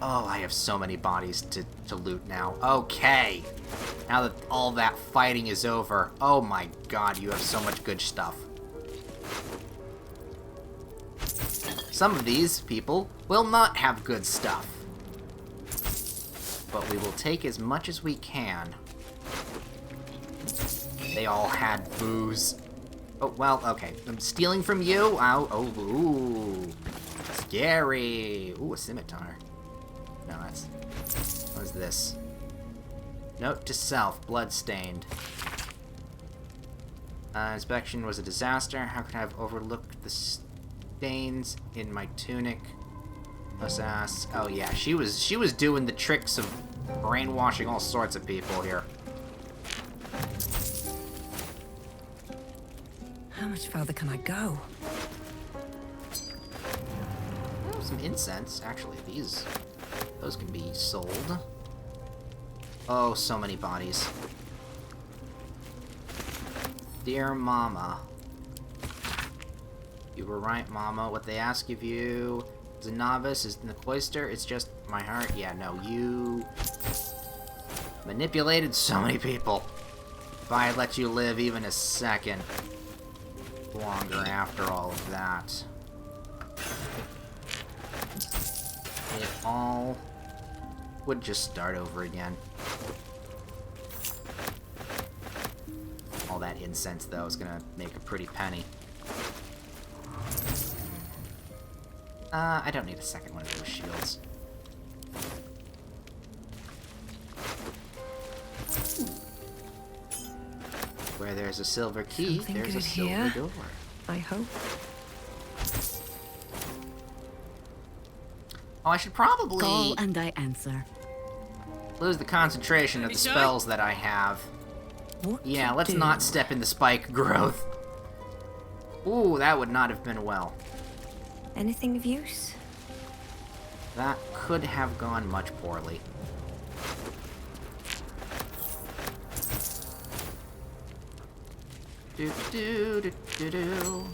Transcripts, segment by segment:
Oh, I have so many bodies to loot now. Okay. Now that all that fighting is over. Oh my god, you have so much good stuff. Some of these people will not have good stuff. But we will take as much as we can. They all had booze. Oh, well, okay. I'm stealing from you. Ow, oh, ooh. Scary. Ooh, a scimitar. No, that's... What is this? Note to self. Bloodstained. Inspection was a disaster. How could I have overlooked the stains in my tunic? Ass. Oh yeah, she was doing the tricks of brainwashing all sorts of people here. How much further can I go? Oh, some incense, actually. Those can be sold. Oh, so many bodies. Dear Mama. You were right, Mama. What they ask of you as a novice is in the cloister. It's just my heart. Yeah, no, you manipulated so many people. If I had let you live even a second longer after all of that, it all would just start over again. All that incense, though, is gonna make a pretty penny. I don't need a second one of those shields. Where there's a silver key, Something there's a good silver here, door. I hope. Oh, I should probably Call and I answer. lose the concentration of the spells that I have. What Yeah, to let's do? not step in the spike growth. Ooh, that would not have been well. Anything of use? That could have gone much poorly. Do do do do do.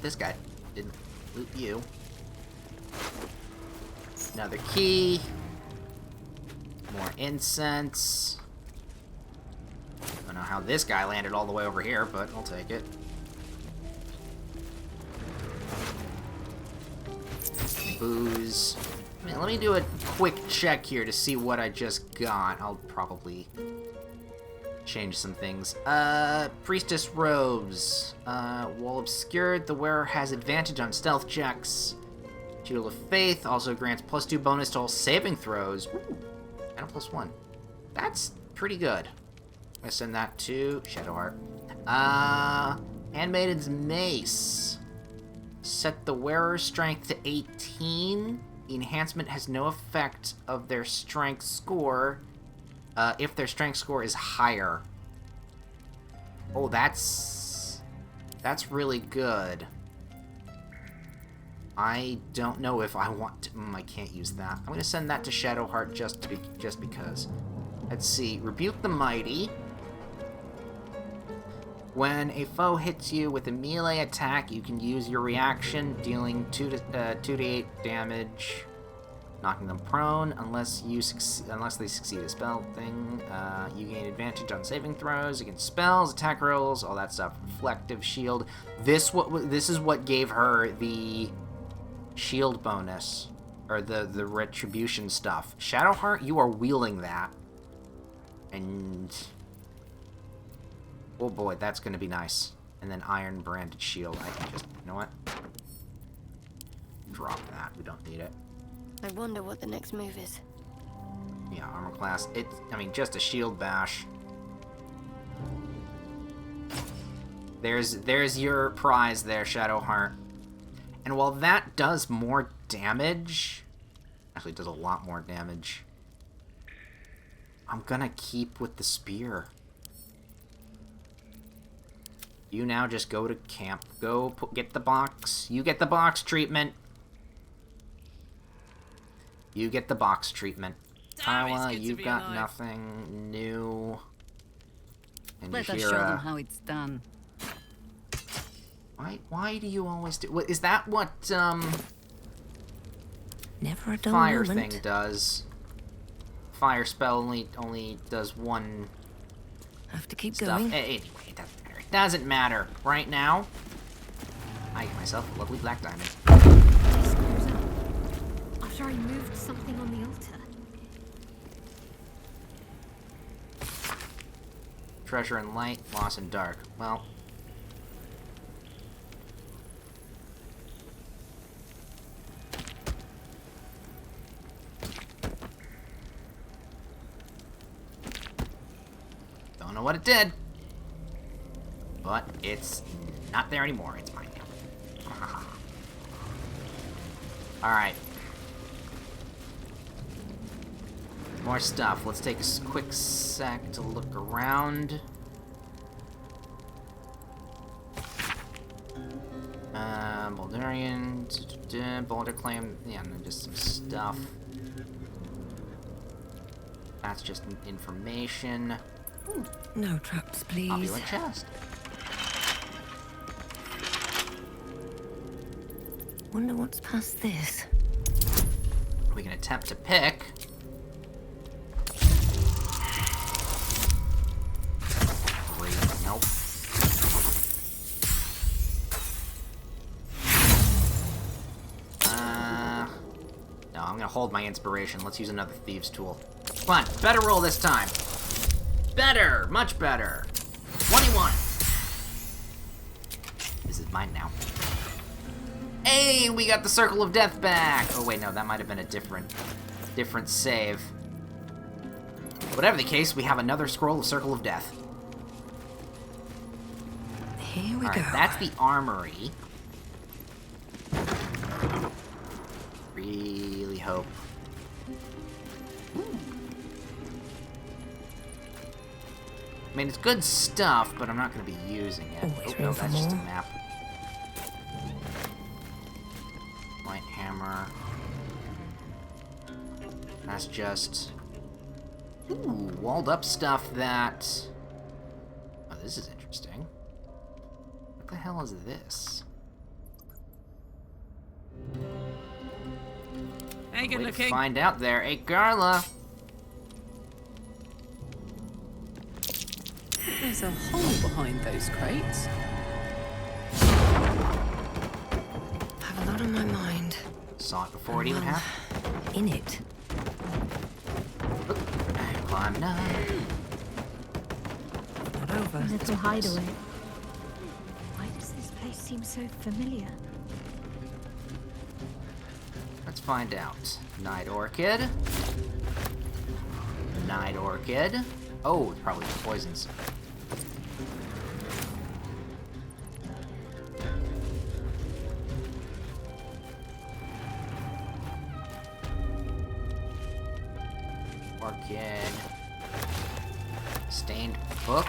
This guy didn't loot you. Another key. More incense. I don't know how this guy landed all the way over here, but I'll take it. Booze. I mean, let me do a quick check here to see what I just got. I'll probably change some things. Priestess robes. Wall obscured. The wearer has advantage on stealth checks. Shield of Faith also grants +2 bonus to all saving throws. Ooh, and a +1. That's pretty good. I'm gonna send that to Shadowheart. Handmaiden's Mace. Set the wearer's strength to 18. The enhancement has no effect of their strength score if their strength score is higher. Oh, that's really good. I don't know if I want to... I can't use that. I'm going to send that to Shadowheart just because. Let's see. Rebuke the Mighty. When a foe hits you with a melee attack, you can use your reaction, dealing 2 to 8 damage, knocking them prone. Unless they succeed a spell thing, you gain advantage on saving throws against spells, attack rolls, all that stuff. Reflective shield. This is what gave her the shield bonus, or the retribution stuff. Shadowheart, you are wielding that, and oh boy, that's gonna be nice. And then iron branded shield. I can just, you know what? Drop that. We don't need it. I wonder what the next move is. Yeah, armor class. I mean, just a shield bash. There's your prize there, Shadowheart. And while that does more damage, actually does a lot more damage, I'm gonna keep with the spear. You now just go to camp. Go get the box. You get the box treatment. You get the box treatment. Tyla, you've got nothing new. And Let us show them how it's done. Why do you always do... What, is that what, Never a dull fire moment. thing does? Fire spell only does one Have to keep stuff. going. Anyway, it doesn't matter. It doesn't matter. Right now, I get myself a lovely black diamond. He screws up after I moved something on the altar. Treasure in light, loss in dark. Well... Don't know what it did. But it's not there anymore. It's mine now. Alright. More stuff. Let's take a quick sec to look around. Boulderian, Boulder Claim, yeah, and then just some stuff. That's just information. No traps, please. Opulent chest. Wonder what's past this. We can attempt to pick. Great, nope. No, I'm gonna hold my inspiration. Let's use another thieves tool. Come on, better roll this time. Better, much better. 21. This is mine now. Hey, we got the Circle of Death back. Oh wait, no, that might have been a different save. Whatever the case, we have another scroll of Circle of Death. Here we All go. right, that's the armory. Really hope. I mean, it's good stuff, but I'm not going to be using it. Always Oh, no, room for that's just a more. map. White hammer. That's just... Ooh, walled up stuff that... Oh, this is interesting. What the hell is this? Hey, good Way to looking. find out there. Hey, Garla! There's a hole behind those crates. Have a lot on my mind. Saw it before it even Well, happened. in it. Climbing up. Not over. A little hideaway. Why does this place seem so familiar? Let's find out. Night Orchid. Night Orchid. Oh, it's probably poisons. Orchid. Stained book.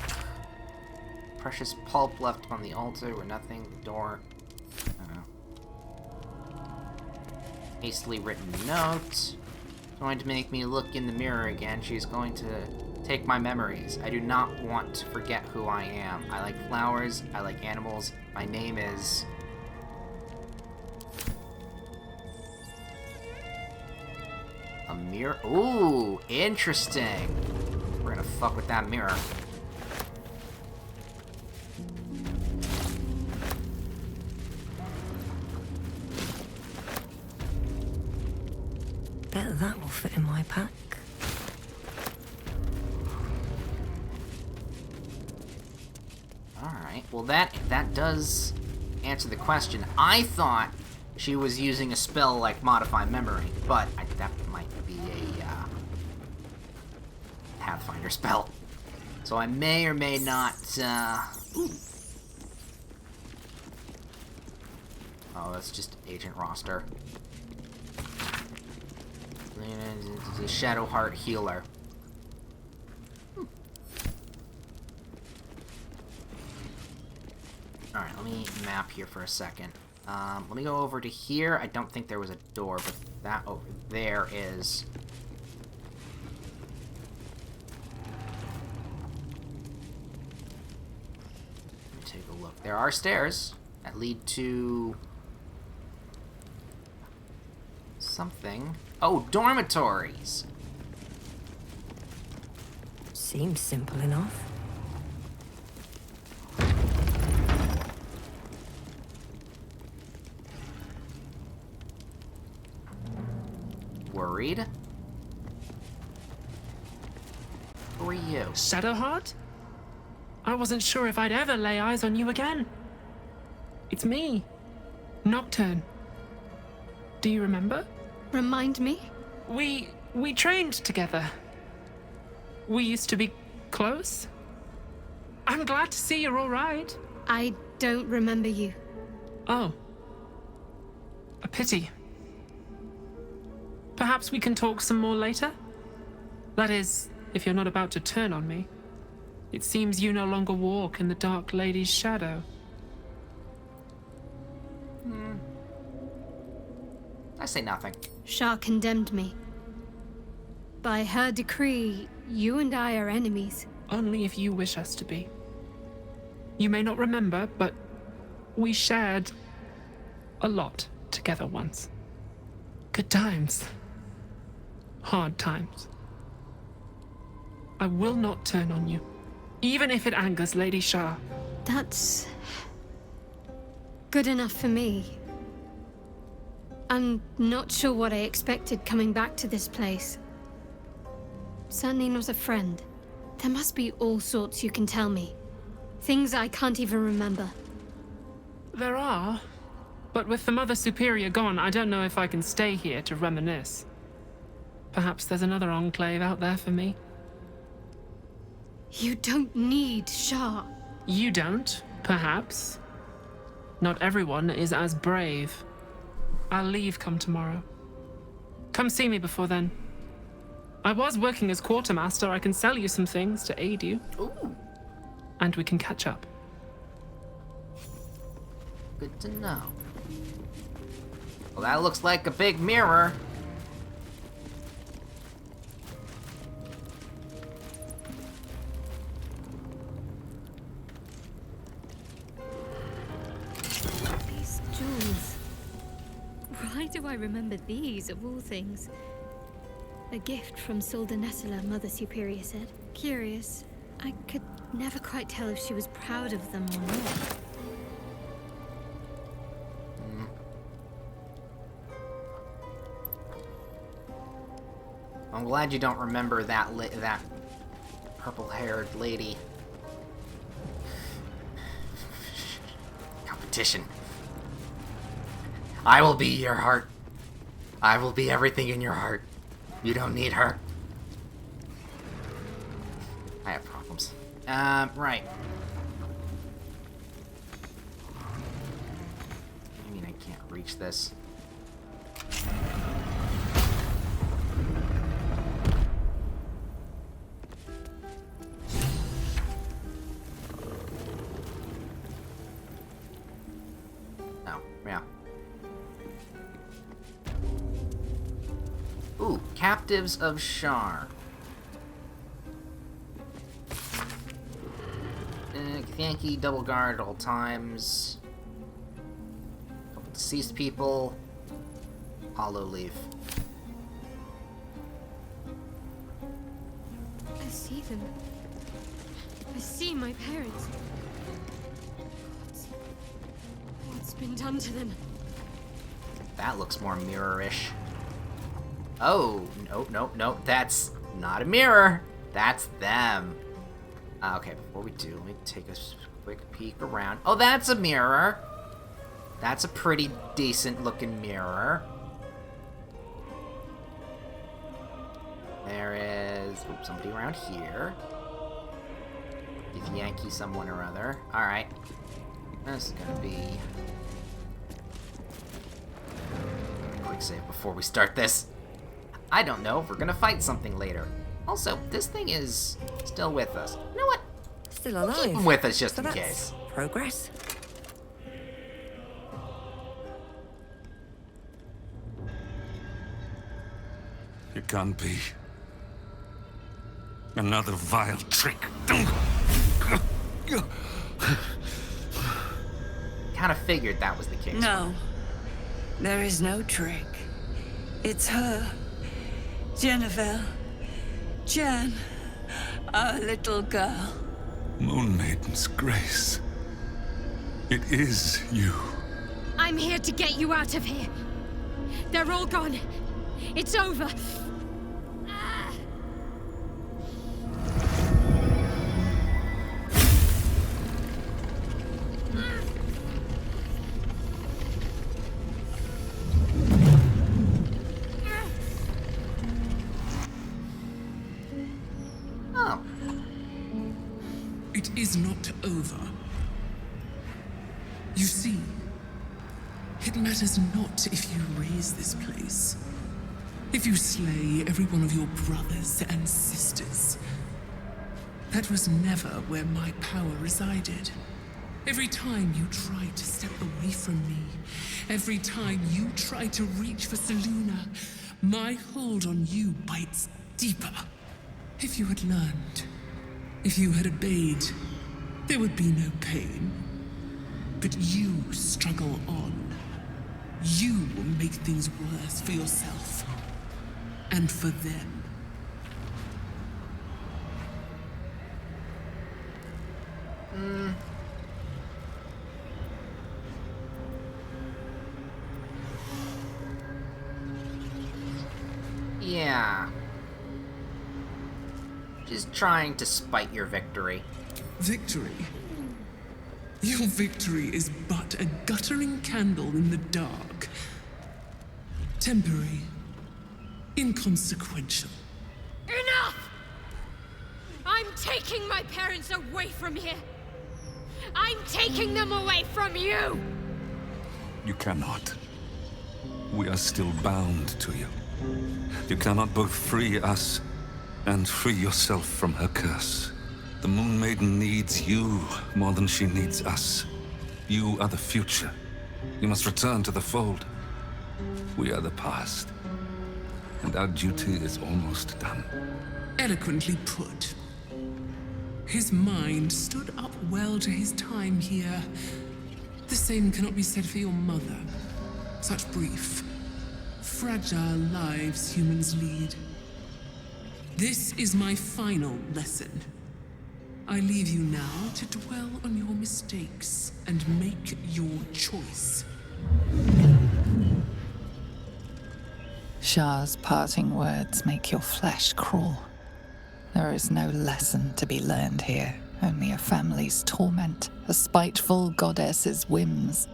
Precious pulp left on the altar where nothing. Door. Hastily written note. Going to make me look in the mirror again. She's going to take my memories. I do not want to forget who I am. I like flowers. I like animals. My name is... A mirror? Ooh, interesting. We're gonna fuck with that mirror. Bet that will fit in my pack. Alright, well that does answer the question. I thought she was using a spell like Modify Memory, but that might be a Pathfinder spell. So I may or may not... Ooh. Oh, that's just agent roster. The Shadow Heart Healer. Alright, let me map here for a second. Let me go over to here. I don't think there was a door, but that over there is... Let me take a look. There are stairs. that lead to something. Oh, dormitories. Seems simple enough. Worried? Who are you? Shadowheart? I wasn't sure if I'd ever lay eyes on you again. It's me, Nocturne. Do you remember? Remind me? We trained together. We used to be close. I'm glad to see you're all right. I don't remember you. Oh. A pity. Perhaps we can talk some more later? That is, if you're not about to turn on me. It seems you no longer walk in the Dark Lady's shadow. I say nothing. Shah condemned me. By her decree, you and I are enemies. Only if you wish us to be. You may not remember, but we shared a lot together once. Good times. Hard times. I will not turn on you, even if it angers Lady Shah. That's good enough for me. I'm not sure what I expected coming back to this place. Certainly not a friend. There must be all sorts you can tell me. Things I can't even remember. There are, but with the Mother Superior gone, I don't know if I can stay here to reminisce. Perhaps there's another enclave out there for me. You don't need Shah. You don't, perhaps. Not everyone is as brave. I'll leave come tomorrow. Come see me before then. I was working as quartermaster. I can sell you some things to aid you. Ooh, And we can catch up. good to know. Well, that looks like a big mirror. These jewels. Why do I remember these, of all things? A gift from Soldanessala, Mother Superior said. Curious. I could never quite tell if she was proud of them or not. I'm glad you don't remember that that purple-haired lady. Competition. I will be your heart. I will be everything in your heart. You don't need her. I have problems. Right. I mean, I can't reach this. Oh, yeah. Ooh, Captives of Shar. Yankee, double guard at all times. Couple deceased people. Hollow leaf. I see them. I see my parents. What's been done to them? That looks more mirror-ish. Oh, no, that's not a mirror. That's them. Okay, before we do, let me take a quick peek around. Oh, that's a mirror. That's a pretty decent looking mirror. There is somebody around here. Give Yankee someone or other. Alright. This is gonna be... Quick save before we start this. I don't know if we're gonna fight something later. Also, this thing is still with us. You know what? Still Keep alive. him with us just So in that's case. progress. It can't be. Another vile trick. God kind of figured that was the case. No. There is no trick. It's her. Jennifer. Jen. Our little girl. Moon Maiden's grace. It is you. I'm here to get you out of here. They're all gone. It's over. Oh. It is not over. You see, it matters not if you raise this place. If you slay every one of your brothers and sisters. That was never where my power resided. Every time you tried to step away from me, every time you tried to reach for Seluna, my hold on you bites deeper. If you had learned, if you had obeyed, there would be no pain. But you struggle on. You will make things worse for yourself. And for them. Yeah. Just trying to spite your victory. Victory? Your victory is but a guttering candle in the dark. Temporary. Inconsequential. Enough! I'm taking my parents away from here. I'm taking them away from you! You cannot. We are still bound to you. You cannot both free us and free yourself from her curse. The Moon Maiden needs you more than she needs us. You are the future. You must return to the fold. We are the past. And our duty is almost done. Eloquently put. His mind stood up well to his time here. The same cannot be said for your mother. Such brief, fragile lives humans lead. This is my final lesson. I leave you now to dwell on your mistakes and make your choice. Shah's parting words make your flesh crawl. There is no lesson to be learned here, only a family's torment, a spiteful goddess's whims,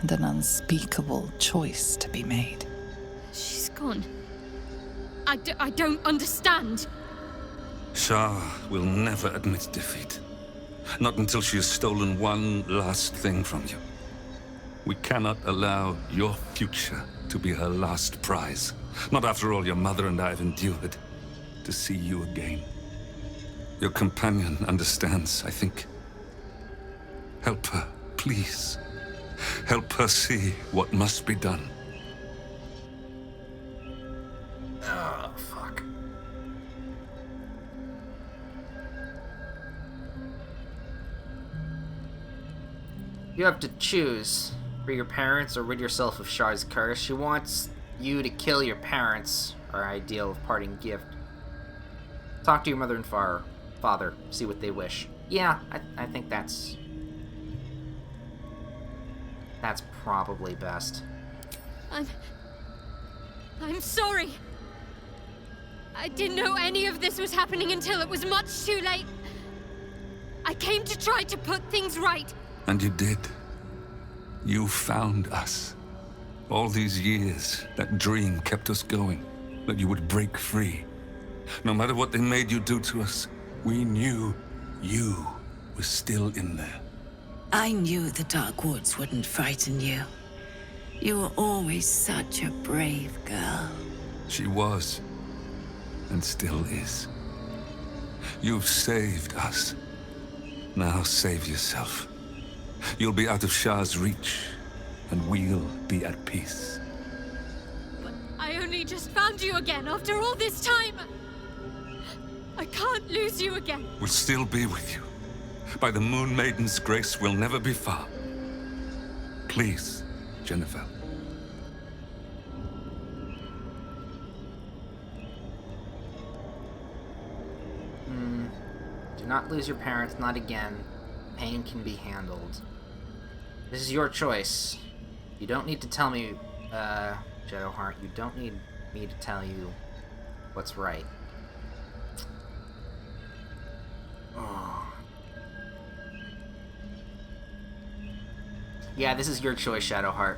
and an unspeakable choice to be made. She's gone. I don't understand. Shah will never admit defeat. Not until she has stolen one last thing from you. We cannot allow your future to be her last prize. Not after all your mother and I have endured. To see you again. Your companion understands, I think. Help her, please. Help her see what must be done. Oh, fuck. You have to choose. Free your parents or rid yourself of Shah's curse. She wants you to kill your parents, our ideal of parting gift. Talk to your mother and father. See what they wish. Yeah, I think that's probably best. I'm sorry. I didn't know any of this was happening until it was much too late. I came to try to put things right. And you did. You found us. All these years, that dream kept us going. That you would break free. No matter what they made you do to us, we knew you were still in there. I knew the Dark Woods wouldn't frighten you. You were always such a brave girl. She was, and still is. You've saved us. Now save yourself. You'll be out of Shah's reach, and we'll be at peace. But I only just found you again after all this time. I can't lose you again. We'll still be with you. By the Moon Maiden's grace, we'll never be far. Please, Jennifer. Do not lose your parents, not again. Pain can be handled. This is your choice. You don't need to tell me, Shadowheart, you don't need me to tell you what's right. Oh. Yeah, this is your choice, Shadowheart.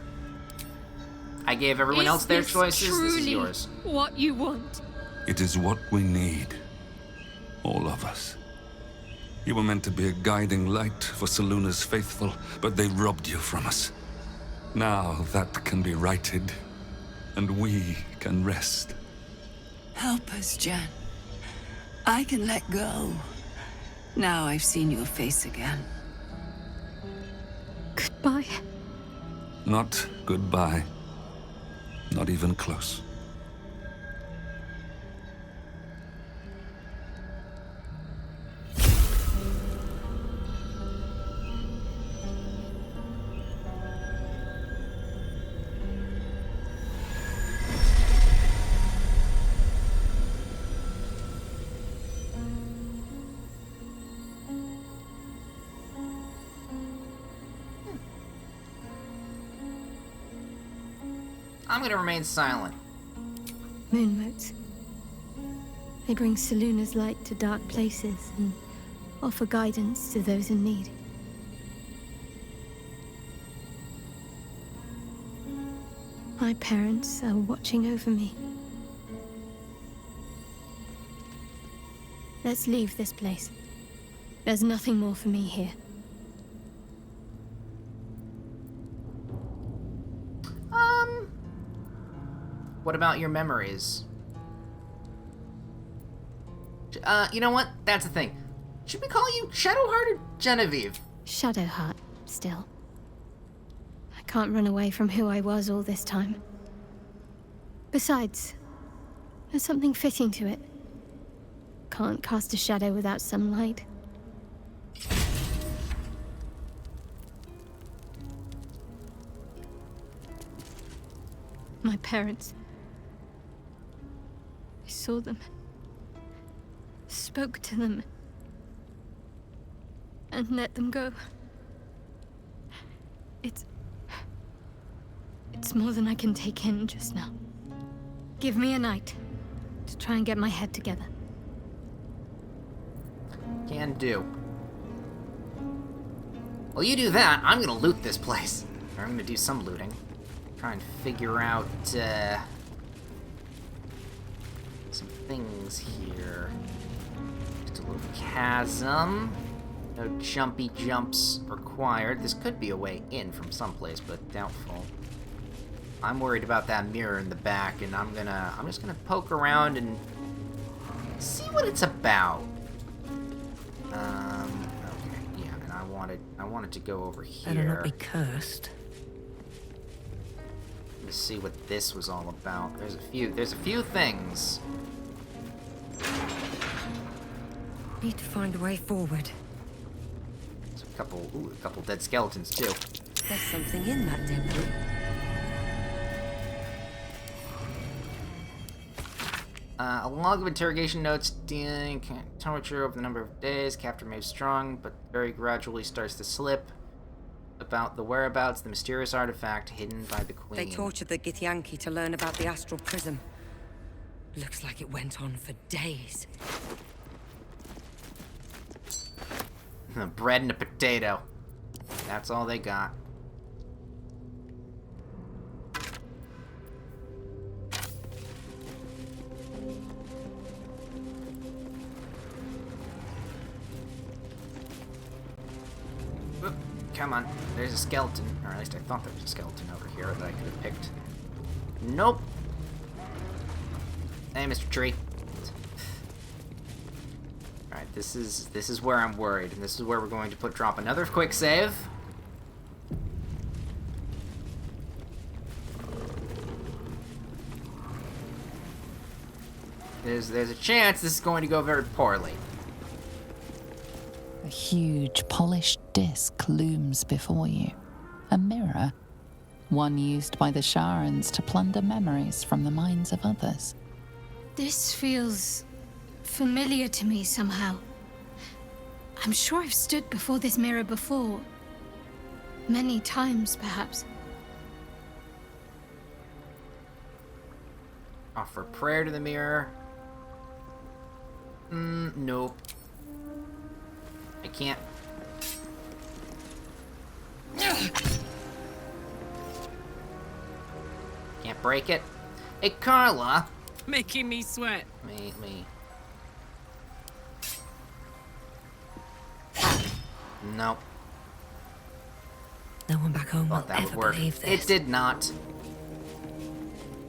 I gave everyone else their choices, this is yours. What you want? It is what we need. All of us. You were meant to be a guiding light for Seluna's faithful, but they robbed you from us. Now that can be righted, and we can rest. Help us, Jen. I can let go. Now I've seen your face again. Goodbye. Not goodbye. Not even close. I'm gonna remain silent. Moon motes. They bring Seluna's light to dark places and offer guidance to those in need. My parents are watching over me. Let's leave this place. There's nothing more for me here. What about your memories? You know what? That's the thing. Should we call you Shadowheart or Genevieve? Shadowheart, still. I can't run away from who I was all this time. Besides, there's something fitting to it. Can't cast a shadow without some light. My parents. I saw them. Spoke to them. And let them go. It's more than I can take in just now. Give me a night to try and get my head together. Can do. Well, you do that, I'm gonna loot this place. Or I'm gonna do some looting. Try and figure out, some things here. Just a little chasm. No jumpy jumps required. This could be a way in from someplace, but doubtful. I'm worried about that mirror in the back, and I'm just gonna poke around and see what it's about. Okay, yeah, and I wanted to go over here. Better not be cursed. Let's see what this was all about. There's a few things. Need to find a way forward. There's a couple dead skeletons too. There's something in that debris. A log of interrogation notes dealing temperature over the number of days. Captor may be strong, but very gradually starts to slip. About the whereabouts, the mysterious artifact hidden by the Queen. They tortured the Githyanki to learn about the astral prism. Looks like it went on for days. Bread and a potato. That's all they got. Oop, come on, there's a skeleton. Or at least I thought there was a skeleton over here that I could have picked. Nope. Hey, Mr. Tree. Alright, this is where I'm worried, and this is where we're going to drop another quick save. There's a chance this is going to go very poorly. A huge polished disc looms before you. A mirror one used by the Sharans to plunder memories from the minds of others. This feels familiar to me somehow. I'm sure I've stood before this mirror before. Many times, perhaps. Offer prayer to the mirror. Nope. I can't. Can't break it. Hey, Carla. Making me sweat. Me. Nope. No one back home will Thought that would ever work. believe this. It did not.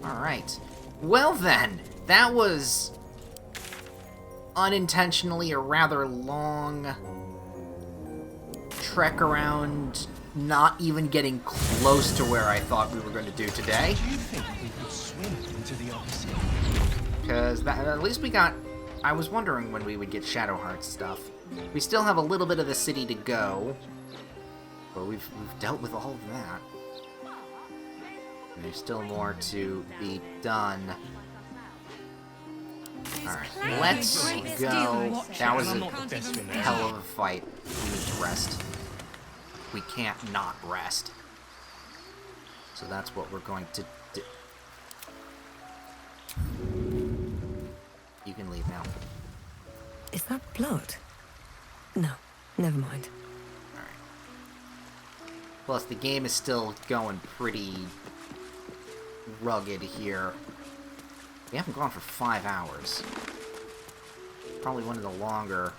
Alright. Well then, that was unintentionally a rather long trek around, not even getting close to where I thought we were going to do today. Do you think we could swim into the Odyssey? Because at least we got... I was wondering when we would get Shadowheart stuff. We still have a little bit of the city to go. But we've dealt with all of that. And there's still more to be done. Alright, let's go. That was a hell of a fight. We need to rest. We can't not rest. So that's what we're going to do. You can leave now. Is that blood? No, never mind. Plus, the game is still going pretty rugged here. We haven't gone for 5 hours. Probably one of the longer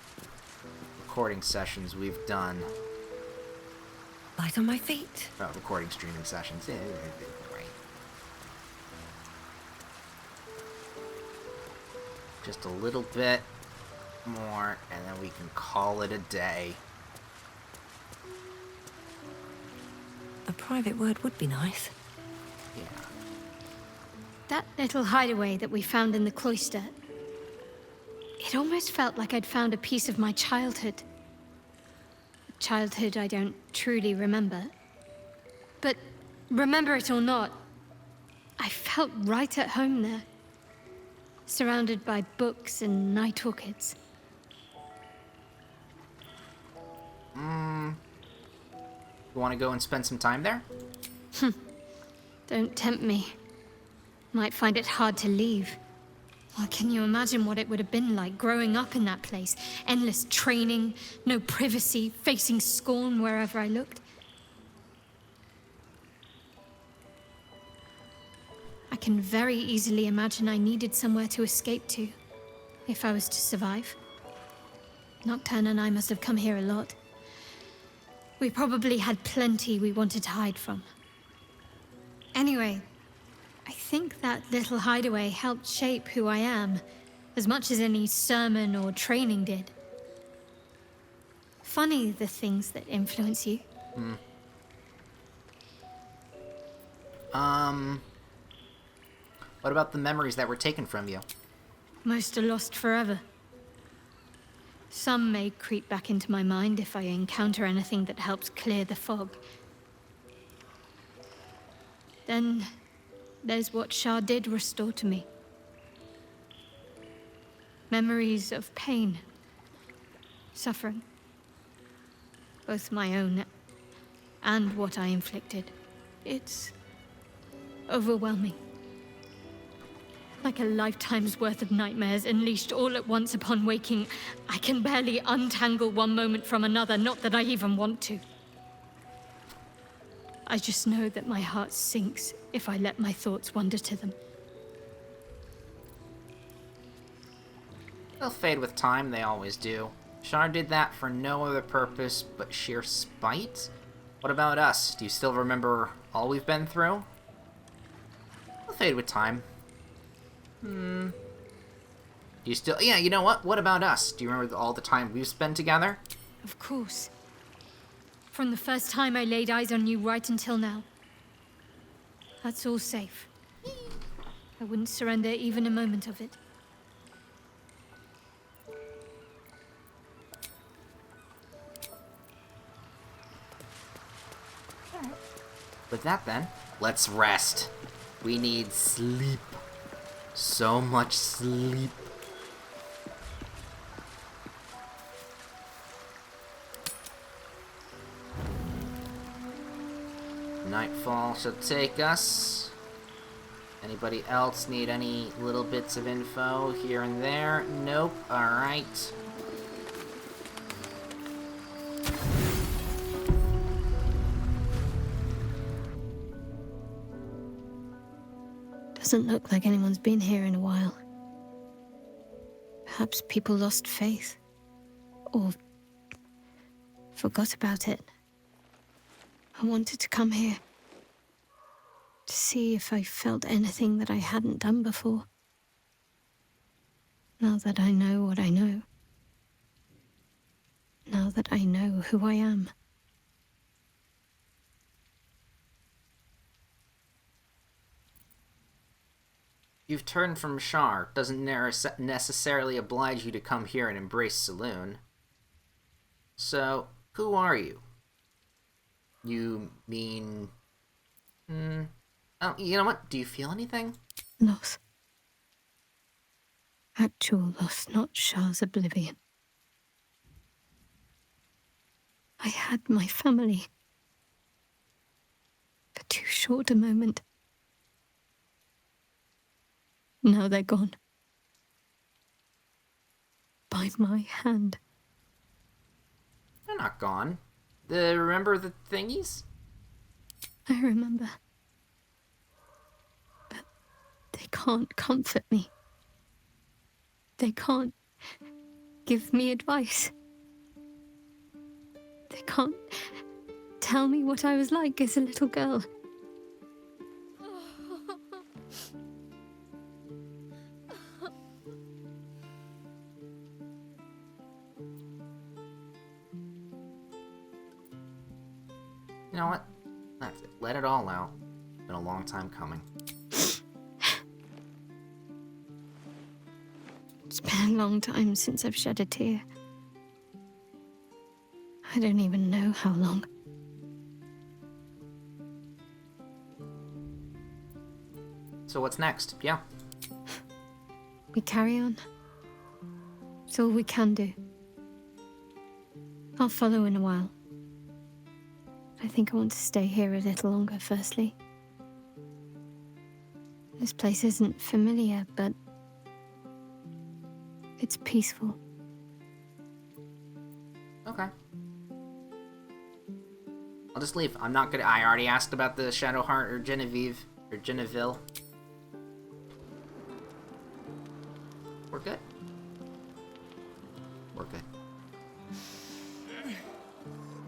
recording sessions we've done. Light on my feet. Well, recording streaming sessions. Right. Just a little bit more, and then we can call it a day. A private word would be nice. Yeah. That little hideaway that we found in the cloister. It almost felt like I'd found a piece of my childhood. A childhood I don't truly remember. But remember it or not, I felt right at home there. Surrounded by books and night orchids. You want to go and spend some time there? Don't tempt me. Might find it hard to leave. Well, can you imagine what it would have been like growing up in that place? Endless training, no privacy, facing scorn wherever I looked. I can very easily imagine I needed somewhere to escape to, if I was to survive. Nocturne and I must have come here a lot. We probably had plenty we wanted to hide from. Anyway, I think that little hideaway helped shape who I am, as much as any sermon or training did. Funny the things that influence you. What about the memories that were taken from you? Most are lost forever. Some may creep back into my mind if I encounter anything that helps clear the fog. Then there's what Shah did restore to me. Memories of pain, suffering. Both my own and what I inflicted. It's overwhelming. Like a lifetime's worth of nightmares unleashed all at once upon waking. I can barely untangle one moment from another, not that I even want to. I just know that my heart sinks if I let my thoughts wander to them. They'll fade with time, they always do. Shar did that for no other purpose but sheer spite? What about us? Do you still remember all we've been through? They'll fade with time. Do you still... Yeah, you know what? What about us? Do you remember all the time we've spent together? Of course. From the first time I laid eyes on you right until now. That's all safe. I wouldn't surrender even a moment of it. With that then, let's rest. We need sleep. So much sleep. Nightfall shall take us. Anybody else need any little bits of info here and there? Nope. Alright. Doesn't look like anyone's been here in a while. Perhaps people lost faith. Or forgot about it. I wanted to come here. To see if I felt anything that I hadn't done before. Now that I know what I know. Now that I know who I am. You've turned from Shar. Doesn't necessarily oblige you to come here and embrace Saloon. So, who are you? You mean... Oh, you know what? Do you feel anything? Loss. Actual loss, not Shar's oblivion. I had my family. For too short a moment. Now they're gone. By my hand. They're not gone. Remember the thingies? I remember. But they can't comfort me. They can't give me advice. They can't tell me what I was like as a little girl. You know what? That's it. Let it all out. Been a long time coming. It's been a long time since I've shed a tear. I don't even know how long. So what's next? Yeah. We carry on. It's all we can do. I'll follow in a while. I think I want to stay here a little longer, firstly. This place isn't familiar, but it's peaceful. Okay. I'll just leave. I'm not gonna... I already asked about the Shadowheart or Genevieve, or Geneville. We're good. We're good.